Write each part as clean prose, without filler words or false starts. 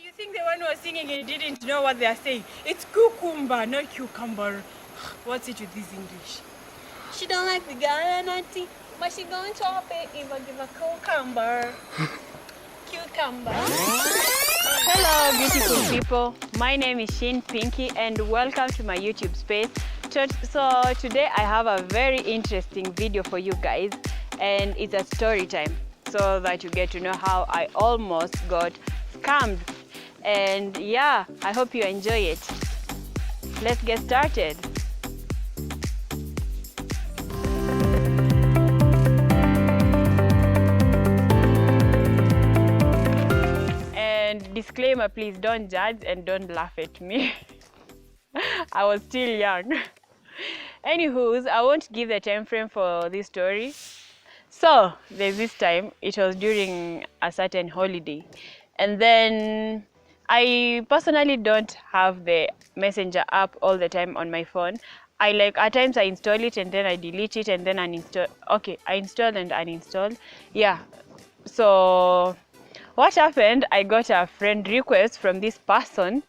Do you think the one who was singing it didn't know what they are saying? It's cucumber, not cucumber. What's it with this English? She don't like the granati, but she gonna chop it if I give a cucumber. Cucumber. Hello, beautiful people. My name is Sheen Pinky, and welcome to my YouTube space. So today I have a very interesting video for you guys, and it's a story time, so that you get to know how I almost got scammed. And yeah, I hope you enjoy it. Let's get started. And disclaimer, please don't judge and don't laugh at me. I was still young. Anywho's, I won't give the time frame for this story. So there's this time, it was during a certain holiday, and then I personally don't have the Messenger app all the time on my phone. At times I install it and then I delete it and then uninstall. Okay, I install and uninstall. Yeah. So what happened? I got a friend request from this person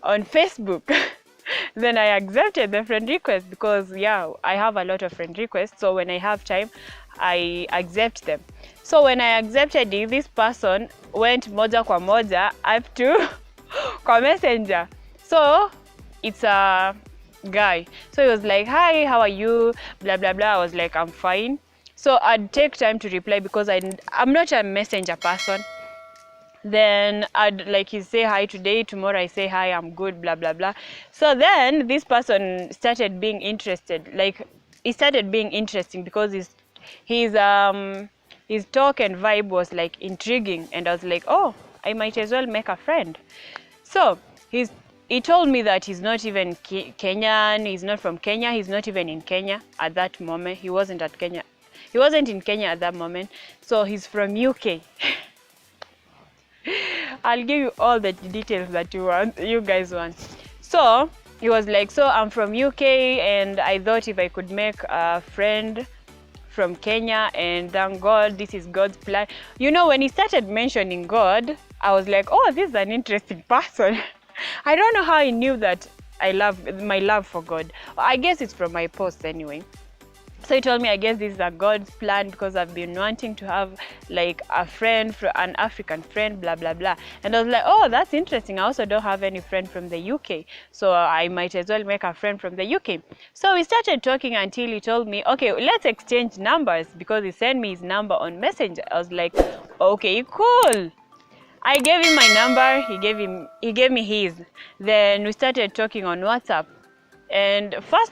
on Facebook. Then I accepted the friend request because yeah, I have a lot of friend requests. So when I have time, I accept them. So when I accepted it, this person went moja kwa moja up to kwa Messenger. So it's a guy. So he was like, hi, how are you? Blah, blah, blah. I was like, I'm fine. So I'd take time to reply because I'm not a Messenger person. Then I'd like he say hi today, tomorrow I say hi, I'm good, blah, blah, blah. So then this person started being interested. Like, he started being interesting because his talk and vibe was like intriguing, and I was like, oh, I might as well make a friend. So he told me that he's not even Kenyan, he's not from Kenya, he's not even in Kenya at that moment. He wasn't in Kenya at that moment. So he's from UK. I'll give you all the details that you guys want. So he was like, so I'm from UK, and I thought if I could make a friend from Kenya, and thank God, this is God's plan. You know, when he started mentioning God, I was like, oh, this is an interesting person. I don't know how he knew that my love for God. I guess it's from my posts anyway. So he told me, I guess this is a God's plan because I've been wanting to have like a friend, an African friend, blah, blah, blah. And I was like, oh, that's interesting. I also don't have any friend from the UK. So I might as well make a friend from the UK. So we started talking until he told me, okay, let's exchange numbers, because he sent me his number on Messenger. I was like, okay, cool. I gave him my number. He gave me his. Then we started talking on WhatsApp. And first,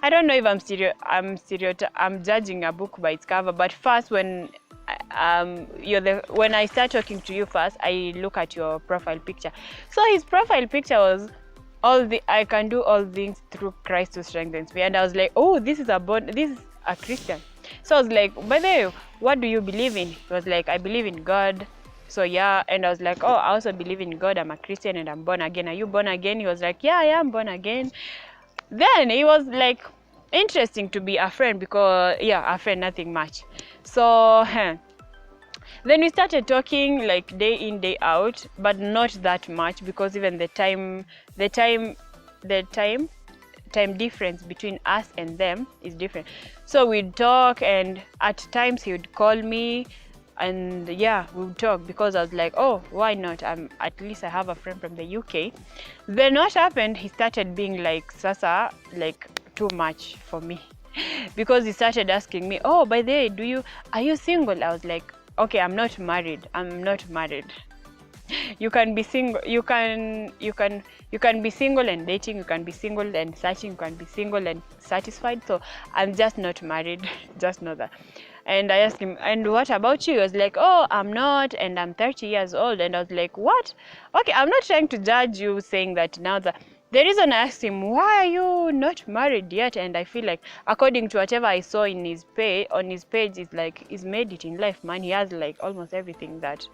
I don't know if I'm judging a book by its cover, but first when I start talking to you first, I look at your profile picture. So his profile picture was I can do all things through Christ who strengthens me, and I was like, oh, this is a Christian. So I was like, by the way, what do you believe in? He was like, I believe in God. So yeah, and I was like, oh, I also believe in God. I'm a Christian and I'm born again. Are you born again? He was like, yeah, I am born again. Then it was like interesting to be a friend because yeah, a friend, nothing much. So then we started talking like day in, day out, but not that much because even the time difference between us and them is different. So we'd talk, and at times he would call me, and yeah, we would talk because I was like, oh, why not? At least I have a friend from the UK. Then what happened? He started being like, Sasa, like too much for me, because he started asking me, oh, by the way, are you single? I was like, okay, I'm not married. You can be single. You can be single and dating. You can be single and searching. You can be single and satisfied. So I'm just not married. Just know that. And I asked him, and what about you? He was like, oh, I'm not, and I'm 30 years old. And I was like, what? Okay, I'm not trying to judge you saying that now. The reason I asked him, why are you not married yet? And I feel like, according to whatever I saw on his page, is like, he's made it in life, man. He has like almost everything that,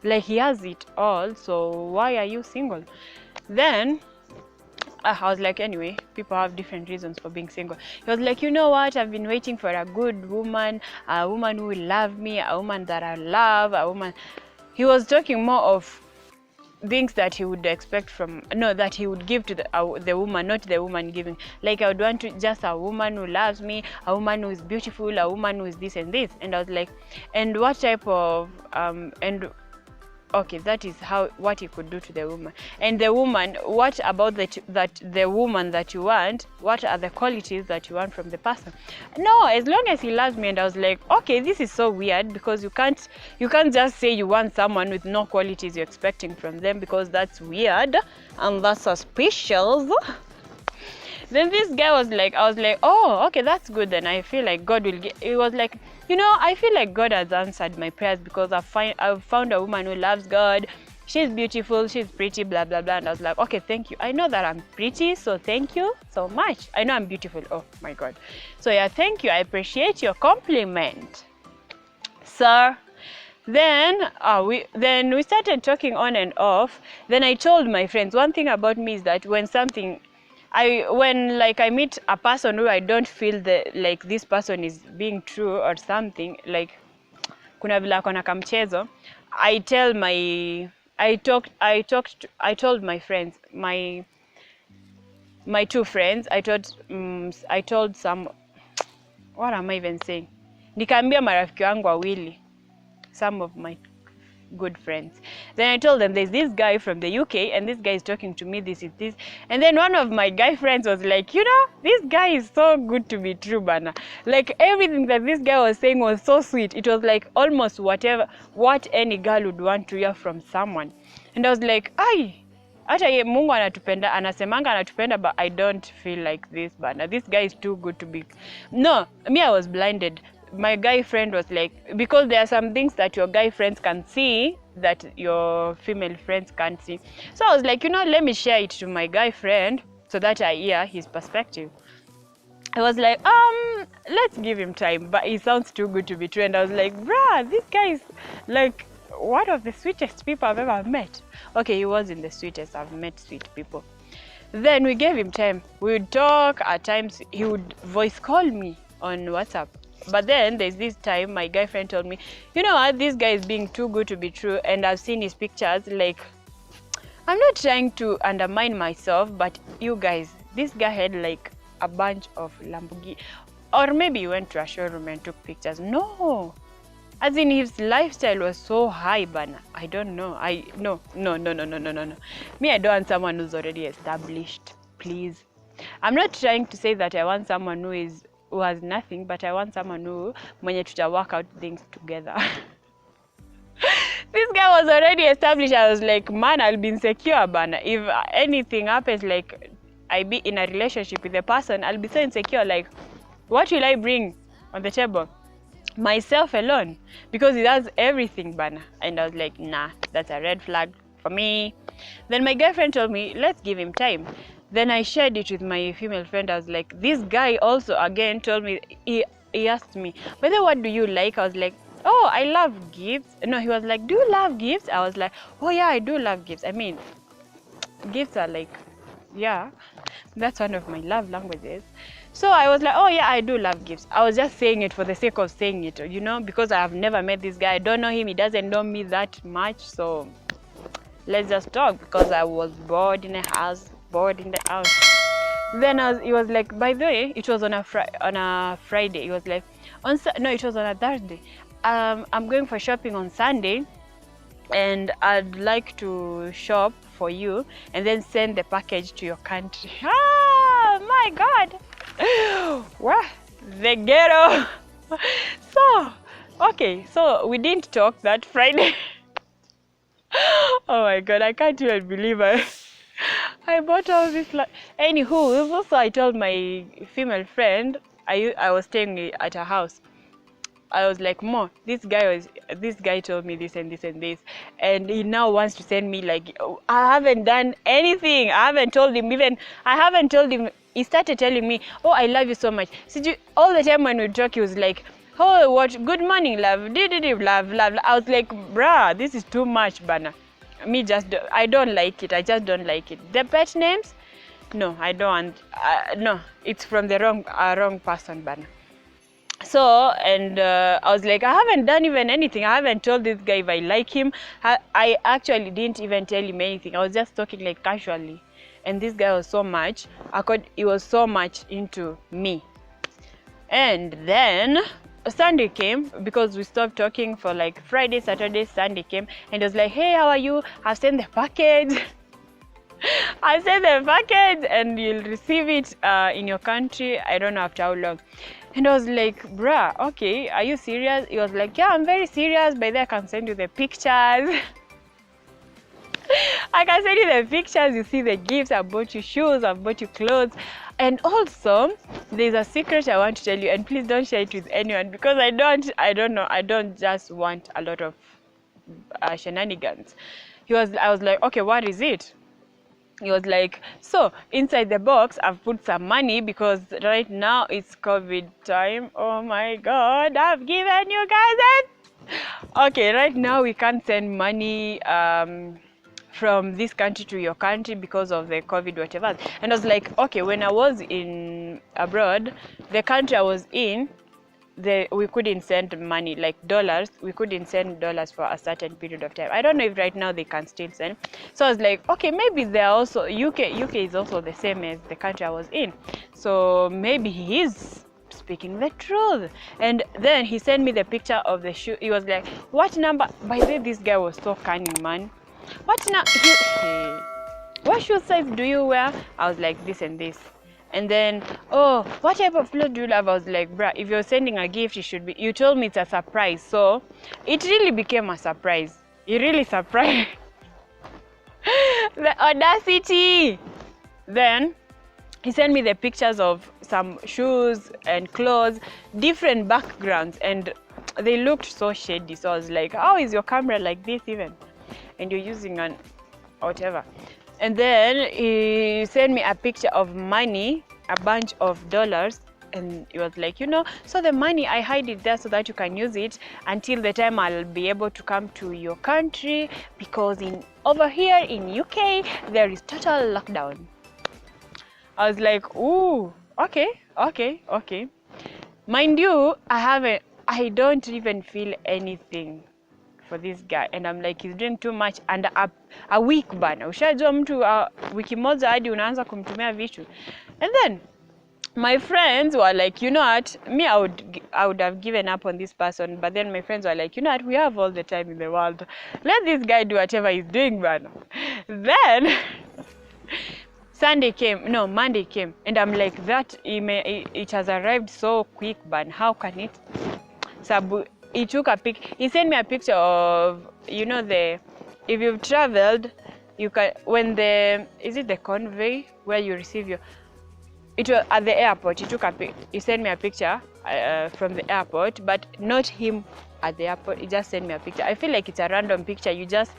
like, he has it all. So why are you single? Then I was like, anyway, people have different reasons for being single. He was like, you know what? I've been waiting for a good woman, a woman who will love me, a woman that I love, a woman. he was talking more of things that he would expect from, no, that he would give to the woman, not the woman giving. Like, I would want to just a woman who loves me, a woman who is beautiful, a woman who is this and this. And I was like, and what type of and okay, that is what he could do to the woman. And the woman, what about the woman that you want? What are the qualities that you want from the person? No, as long as he loves me. And I was like, okay, this is so weird, because you can't just say you want someone with no qualities you're expecting from them, because that's weird and that's suspicious. Then this guy was like, I was like, oh, okay, that's good. Then I feel like God will get. It was like, I feel like God has answered my prayers, because I've found a woman who loves God. She's beautiful, she's pretty, blah, blah, blah. And I was like, okay, thank you. I know that I'm pretty, so thank you so much. I know I'm beautiful. Oh my God. So yeah, thank you. I appreciate your compliment, sir. Then we started talking on and off. Then I told my friends, one thing about me is that when I meet a person who I don't feel like this person is being true or something, like kuna vile akona kamchezo, I told my friends, my two friends, I told some, what am I even saying? Nikaambia marafiki wangu wawili, some of my good friends. Then I told them, there's this guy from the UK and this guy is talking to me, this is this. And then one of my guy friends was like, this guy is so good to be true, bana. Like, everything that this guy was saying was so sweet. It was like almost what any girl would want to hear from someone. And I was like, hata ye Mungu anatupenda, anasemanga anatupenda, but I don't feel like this, bana. This guy is too good to be. No, me, I was blinded. My guy friend was like, because there are some things that your guy friends can see that your female friends can't see. So I was like, let me share it to my guy friend so that I hear his perspective. I was like, let's give him time, but he sounds too good to be true. And I was like, bruh, this guy is like one of the sweetest people I've ever met. Okay, he wasn't the sweetest. I've met sweet people. Then we gave him time. We would talk. At times, he would voice call me on WhatsApp. But then there's this time my guy friend told me, what, this guy is being too good to be true, and I've seen his pictures. Like, I'm not trying to undermine myself, but you guys, this guy had like a bunch of Lamborghini, or maybe he went to a showroom and took pictures. No, as in his lifestyle was so high, bana. I don't know. No. Me, I don't want someone who's already established, please. I'm not trying to say that I want someone who has nothing, but I want someone who mwenye tuta work out things together. This guy was already established. I was like, man, I'll be insecure, bana. If anything happens, like I be in a relationship with a person, I'll be so insecure. Like, what will I bring on the table? Myself alone, because he has everything, bana. And I was like, nah, that's a red flag for me. Then my girlfriend told me, let's give him time. Then I shared it with my female friend. I was like, this guy also again told me, he asked me, whether what do you like? I was like, oh, I love gifts. No, he was like, do you love gifts? I was like, oh yeah, I do love gifts. I mean, gifts are like, yeah, that's one of my love languages. So I was like, oh yeah, I do love gifts. I was just saying it for the sake of saying it, because I have never met this guy. I don't know him. He doesn't know me that much. So let's just talk, because I was bored in the house. Then he was like, by the way, it was on a Friday. He was like, it was on a Thursday. I'm going for shopping on Sunday, and I'd like to shop for you and then send the package to your country. Oh my God. Wow, the ghetto. So we didn't talk that Friday. Oh my God, I can't even believe I bought all this. Anywho, so I told my female friend, I was staying at her house. I was like, Mo, this guy told me this and this and this, and he now wants to send me, like, I haven't done anything. I haven't told him. He started telling me, oh, I love you so much. All the time when we talk, he was like, oh, what? Good morning, love. Love. I was like, bruh, this is too much, bana. I don't like it. I just don't like it. The pet names, no, I don't. No, it's from the wrong person, bana. So, and I was like, I haven't done even anything. I haven't told this guy if I like him. I actually didn't even tell him anything. I was just talking like casually. And this guy was so much, he was so much into me. And then Sunday came, because we stopped talking for like Friday, Saturday, Sunday came, and he was like, hey, how are you? I've sent the package. I sent the package and you'll receive it in your country, I don't know after how long. And I was like, bruh, okay, are you serious? He was like, yeah, I'm very serious. By the way, I can send you the pictures. I can send you the pictures. You see the gifts. I bought you shoes. I've bought you clothes. And also, there's a secret I want to tell you. And please don't share it with anyone, because I don't just want a lot of shenanigans. I was like, okay, what is it? He was like, so inside the box I've put some money, because right now it's COVID time. Oh my God, I've given you guys it. Okay, right now we can't send money from this country to your country because of the COVID whatever. And I was like, okay, when I was in abroad, the country I was in, we couldn't send money, like dollars. We couldn't send dollars for a certain period of time. I don't know if right now they can still send. So I was like, okay, maybe they're also UK is also the same as the country I was in. So maybe he is speaking the truth. And then he sent me the picture of the shoe. He was like, what number? By the way, this guy was so cunning, man. What shoe size do you wear? I was like, this and this. And then, oh, what type of clothes do you love? I was like, bruh, if you're sending a gift, you told me it's a surprise. So it really became a surprise. It really surprised. The audacity. Then he sent me the pictures of some shoes and clothes, different backgrounds, and they looked so shady. So I was like, how is your camera like this even? And you're using an whatever. And then he sent me a picture of money, a bunch of dollars, and he was like, so the money, I hide it there so that you can use it until the time I'll be able to come to your country, because over here in UK there is total lockdown. I was like, ooh, okay. Mind you, I don't even feel anything for this guy, and I'm like, he's doing too much under a week bana. Ushajua mtu wiki moja hadi unaanza kumtumia vitu. And then my friends were like, you know what, me I would have given up on this person, but then my friends were like, you know what, we have all the time in the world, let this guy do whatever he's doing, bana. Then Monday came, and I'm like, it has arrived so quick, but how can it? Sabu, he took a pic. He sent me a picture of, if you've traveled, you can, is it the convoy where you receive it was at the airport. He sent me a picture from the airport, but not him at the airport. He just sent me a picture. I feel like it's a random picture. You just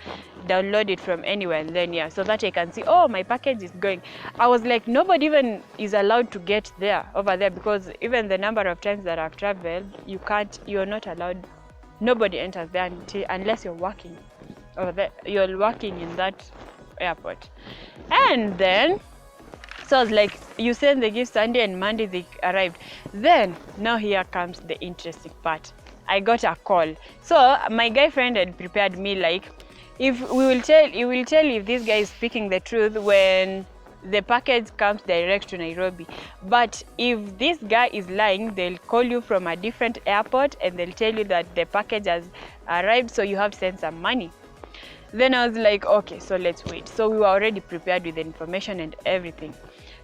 download it from anywhere, and then so that I can see, oh, my package is going. I was like, nobody even is allowed to get over there, because even the number of times that I've traveled, you're not allowed. Nobody enters there unless you're working over there. You're working in that airport. And then, so I was like, you send the gift Sunday and Monday they arrived. Then, now here comes the interesting part. I got a call. So my guy friend had prepared me like, he will tell if this guy is speaking the truth when the package comes direct to Nairobi. But if this guy is lying, they'll call you from a different airport and they'll tell you that the package has arrived, so you have to send some money. Then I was like, okay, so let's wait. So we were already prepared with the information and everything.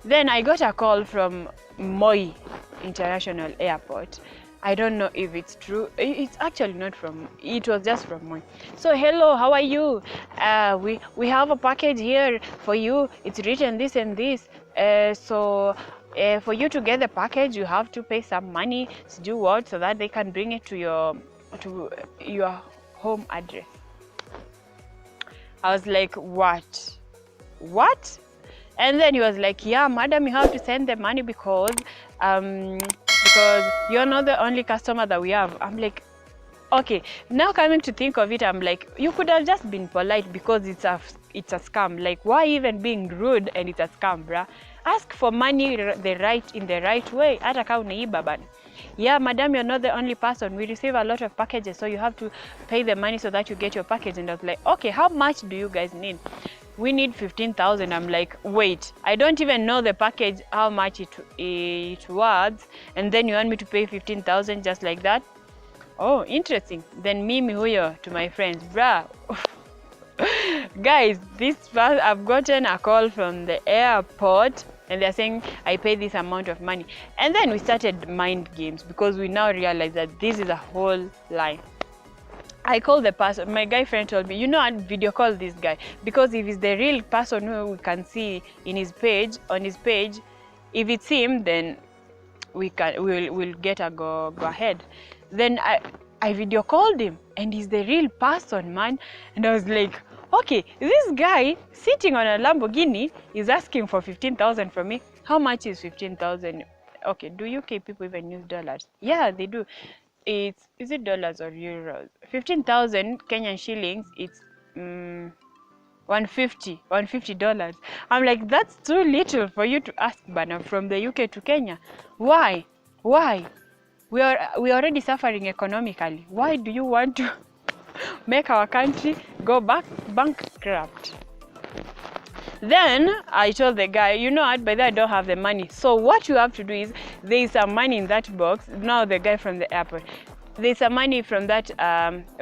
Then I got a call from Moi International Airport. I don't know if it's true. It's actually not from, it was just from Moi. So, hello, how are you? We have a package here for you. It's written this and this. So for you to get the package, you have to pay some money to do what? So that they can bring it to your home address. I was like, what? And then he was like, yeah, madam, you have to send the money because you're not the only customer that we have. I'm like, okay, now coming to think of it, I'm like, you could have just been polite because it's a scam. Like, why even being rude and it's a scam, bruh? Ask for money in the right way. Hata kama unaiba bana. yeah, madam, you're not the only person. We receive a lot of packages, so you have to pay the money so that you get your package. And I was like, okay, how much do you guys need? We need 15,000. I'm like, wait, I don't even know the package, how much it was, and then you want me to pay 15,000 just like that? Oh, interesting. Then mimi huyo to my friends, bruh. Guys, I've gotten a call from the airport and they're saying I pay this amount of money. And then we started mind games because we now realize that this is a whole lie. I called the person. My guy friend told me, you know, I'd video call this guy, because if it's the real person who we can see in his page, on his page, if it's him, then we'll get a go ahead. Then I video called him and he's the real person, man. And I was like, okay, this guy sitting on a Lamborghini is asking for 15,000 from me. How much is 15,000? Okay, do UK people even use dollars? Yeah, they do. Is it dollars or euros? 15,000 Kenyan shillings, it's $150. I'm like, that's too little for you to ask, Bana, from the UK to Kenya. Why? We are already suffering economically. Why do you want to make our country go bankrupt? Then I told the guy, you know what, by the way, I don't have the money. So what you have to do is, there is some money in that box. Now the guy from the airport, there's some money from that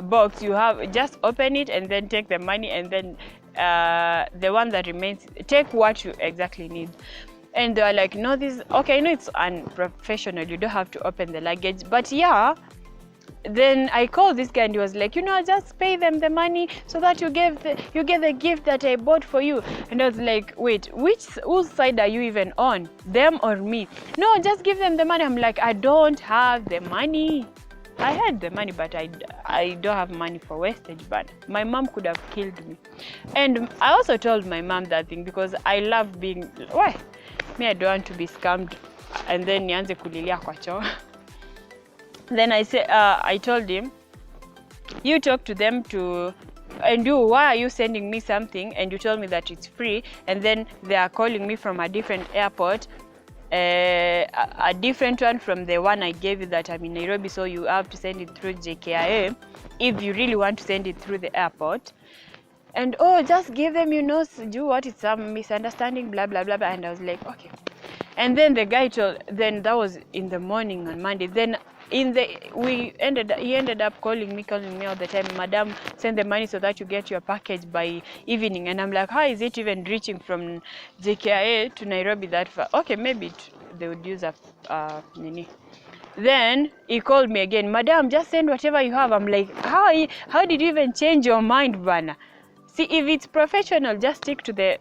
box. You have just open it and then take the money, and then the one that remains, take what you exactly need. And they were like, no, this, okay, I know it's unprofessional, you don't have to open the luggage, but yeah. Then I called this guy and he was like, you know, just pay them the money so that you get the gift that I bought for you. And I was like, wait, whose side are you even on? Them or me? No, just give them the money. I'm like, I don't have the money. I had the money, but I don't have money for wastage, but my mom could have killed me. And I also told my mom that thing because I love being, why? Me, I don't want to be scammed and then nianze kulilia kwa choo. Then I told him, you talk to them and why are you sending me something and you told me that it's free, and then they are calling me from a different airport, a different one from the one I gave you that I'm in Nairobi, so you have to send it through JKIA if you really want to send it through the airport. And oh, just give them, you know, do what, it's some misunderstanding, blah blah blah blah. And I was like, okay. And then the guy then that was in the morning on Monday. Then he ended up calling me all the time, madam, send the money so that you get your package by evening. And I'm like, how is it even reaching from JKIA to Nairobi that far? Okay, maybe they would use a nini. Then he called me again, madam, just send whatever you have. I'm like, how did you even change your mind, Bana? See, if it's professional, just stick to the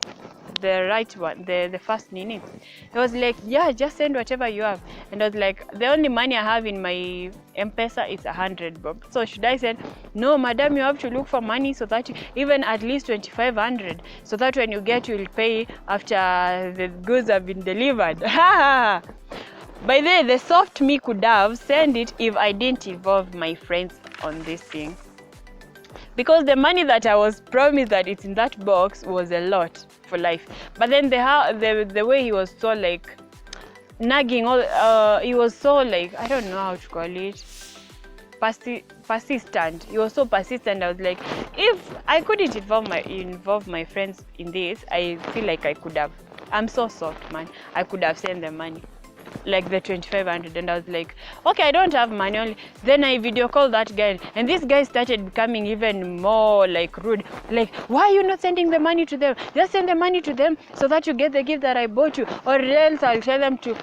right one, the first nini. He was like, yeah, just send whatever you have. And I was like, the only money I have in my M-Pesa is 100 bob. So should I say, no, madam, you have to look for money so that even at least 2,500, so that when you get, you will pay after the goods have been delivered. By the way, the soft me could have sent it if I didn't involve my friends on this thing. Because the money that I was promised that it's in that box was a lot for life. But then the way he was so like nagging, he was so like, I don't know how to call it, persistent. He was so persistent. I was like, if I couldn't involve my friends in this, I feel like I could have. I'm so soft, man. I could have sent them money, like the 2,500, and I was like, okay, I don't have money only. Then I video called that guy, and this guy started becoming even more like rude. Like, why are you not sending the money to them? Just send the money to them so that you get the gift that I bought you, or else I'll tell them to.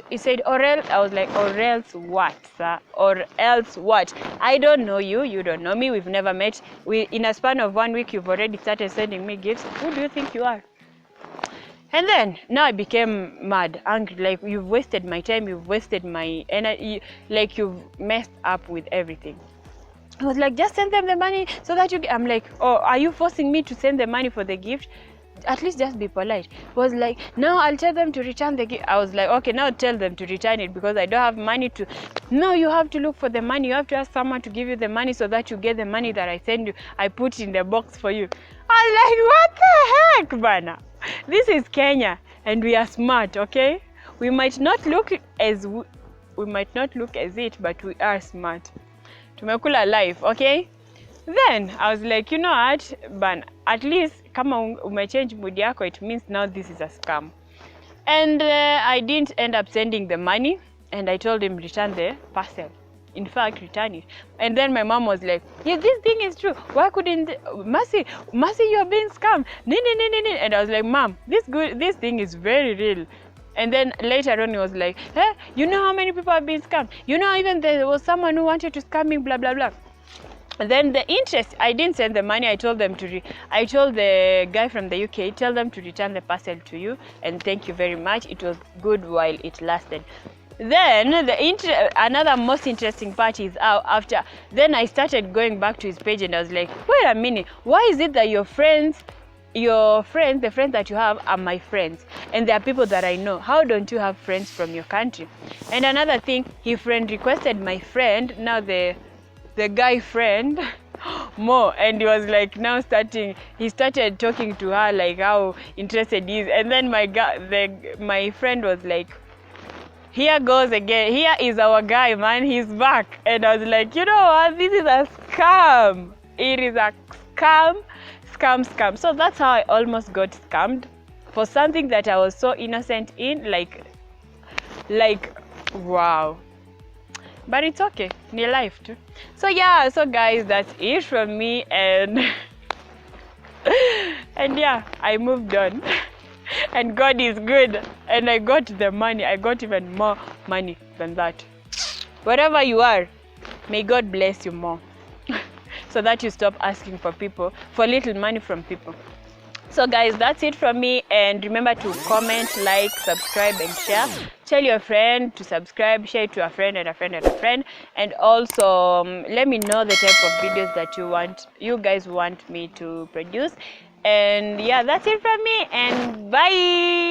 He said, or else. I was like, or else what, sir? Or else what? I don't know you, you don't know me, we've never met. In a span of 1 week, you've already started sending me gifts. Who do you think you are? And then now I became mad, angry, like, you've wasted my time, you've wasted my energy, like you've messed up with everything. I was like, just send them the money so that you get. I'm like, oh, are you forcing me to send the money for the gift? At least just be polite. He was like, no, I'll tell them to return the gift. I was like, okay, now tell them to return it because I don't have money to. No, you have to look for the money. You have to ask someone to give you the money so that you get the money that I send you. I put in the box for you. I was like, what the heck, Bana? This is Kenya and we are smart, okay? We might not look as we might not look as it, but we are smart. Tumekula life, okay? Then I was like, you know what, but at least kama umechange mood yako, it means now this is a scam. And I didn't end up sending the money, and I told him return the parcel. In fact, return it. And then my mom was like, yes, this thing is true. Why couldn't Mercy, you're being scammed. And I was like, Mom, this thing is very real. And then later on he was like, hey, you know how many people have been scammed? You know, even there was someone who wanted to scam me, blah blah blah. And then the interest, I didn't send the money. I told them I told the guy from the UK, tell them to return the parcel to you, and thank you very much. It was good while it lasted. Then another most interesting part is after. Then I started going back to his page, and I was like, wait a minute, why is it that the friends that you have are my friends, and there are people that I know? How don't you have friends from your country? And another thing, he friend requested my friend, now the guy friend more, and he was like now he started talking to her like how interested he is. And then my friend was like, here goes again, here is our guy, man, he's back. And I was like, you know what, this is a scam. It is a scam. So that's how I almost got scammed for something that I was so innocent in, like wow. But it's okay, ni life too. So yeah, so guys, that's it from me, and and yeah, I moved on. And God is good, and I got the money. I got even more money than that. Wherever you are, may God bless you more, so that you stop asking for little money from people. So guys, that's it from me, and remember to comment, like, subscribe, and share. Tell your friend to subscribe, share it to a friend and a friend and a friend, and also let me know the type of videos that you guys want me to produce. And yeah, that's it from me, and bye.